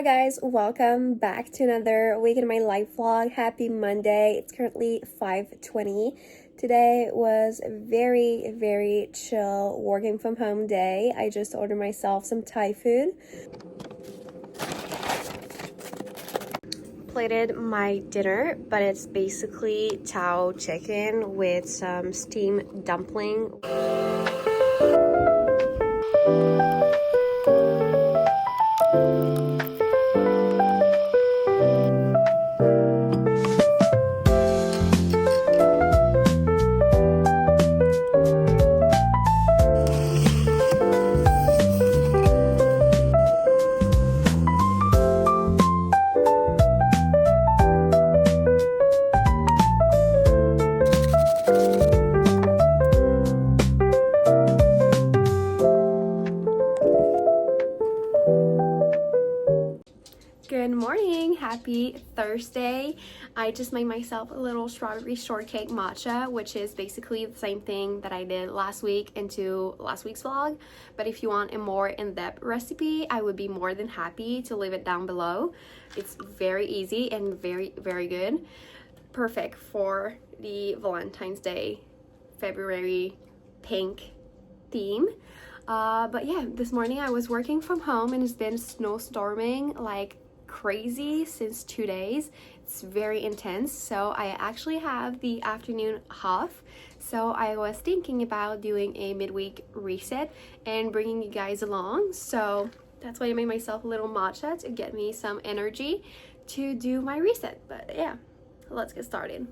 Hi guys, welcome back to another week in my life vlog. Happy Monday. It's currently 5:20. Today was a very chill working from home day. I just ordered myself some Thai food. Plated my dinner, but it's basically Thai chicken with some steamed dumpling. Good morning, happy Thursday. I just made myself a little strawberry shortcake matcha, which is basically the same thing that I did last week into last week's vlog. But if you want a more in-depth recipe, I would be more than happy to leave it down below. It's very easy and very good. Perfect for the Valentine's Day February pink theme. But yeah, this morning I was working from home and it's been snowstorming like crazy since 2 days. It's very intense, so I actually have the afternoon off, so I was thinking about doing a midweek reset and bringing you guys along. So that's why I made myself a little matcha to get me some energy to do my reset. But yeah, let's get started.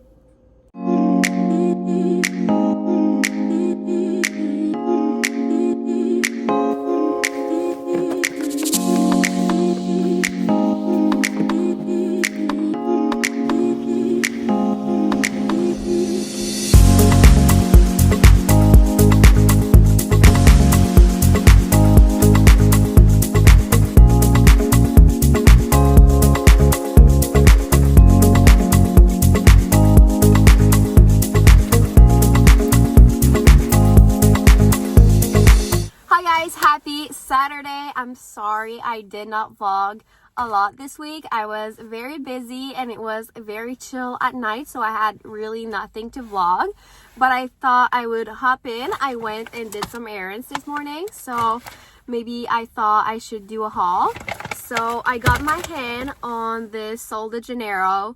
Happy Saturday. I'm sorry I did not vlog a lot this week. I was very busy and it was very chill at night, so I had really nothing to vlog, but I thought I would hop in. I went and did some errands this morning, so maybe I thought I should do a haul. So I got my hand on this Sol de Janeiro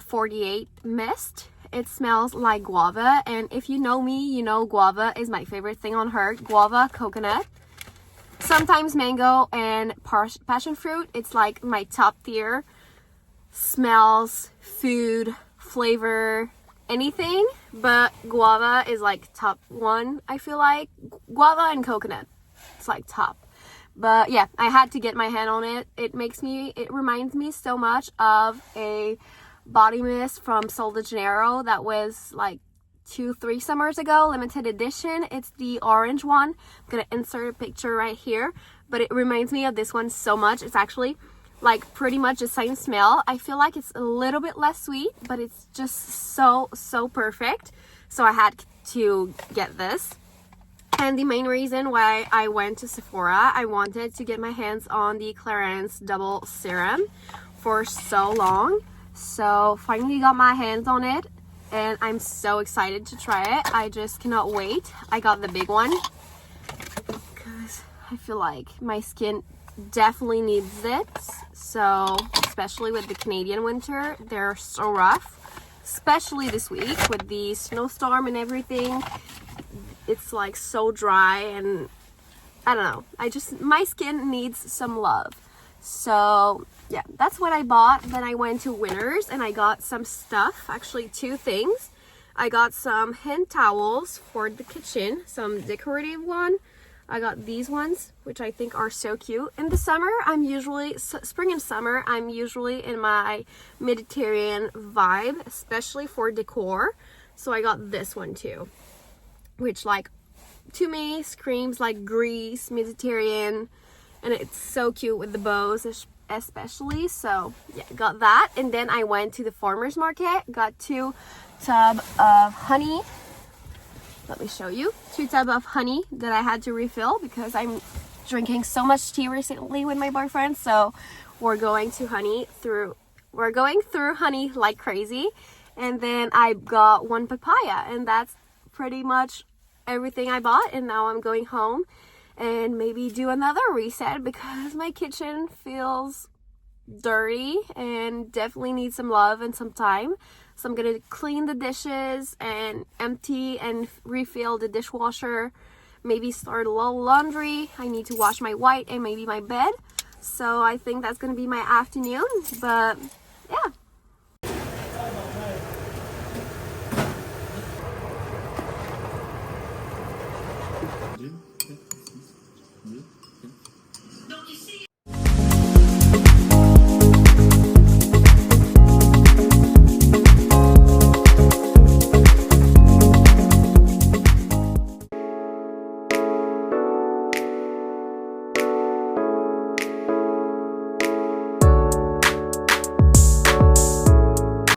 48 mist. It smells like guava, and if you know me, you know guava is my favorite thing on earth. Guava, coconut, sometimes mango, and passion fruit. It's like my top tier smells, food, flavor, anything, but guava is like top one. I feel like guava and coconut, it's like top. But yeah, I had to get my hand on it. It reminds me so much of a body mist from Sol de Janeiro that was like 2-3 summers ago, limited edition. It's the orange one. I'm gonna insert a picture right here, but it reminds me of this one so much. It's actually like pretty much the same smell. I feel like it's a little bit less sweet, but it's just so perfect, so I had to get this. And the main reason why I went to Sephora, I wanted to get my hands on the Clarins Double Serum for so long. So finally got my hands on it and I'm so excited to try it. I just cannot wait. I got the big one because I feel like my skin definitely needs it. So especially with the Canadian winter, they're so rough, especially this week with the snowstorm and everything. It's like so dry and I don't know. My skin needs some love. So yeah, that's what I bought. Then I went to Winners and I got some stuff, actually 2 things. I got some hand towels for the kitchen, some decorative one. I got these ones, which I think are so cute. In the summer, spring and summer, I'm usually in my Mediterranean vibe, especially for decor. So I got this one too, which like to me screams like Greece, Mediterranean, and it's so cute with the bows especially. So yeah, got that. And then I went to the farmer's market, got 2 tubs of honey. Let me show you. 2 tubs of honey that I had to refill because I'm drinking so much tea recently with my boyfriend, so we're going through honey like crazy. And then I got one papaya, and that's pretty much everything I bought. And now I'm going home and maybe do another reset because my kitchen feels dirty and definitely needs some love and some time. So I'm gonna clean the dishes and empty and refill the dishwasher, maybe start a little laundry. I need to wash my white and maybe my bed. So I think that's gonna be my afternoon. But yeah,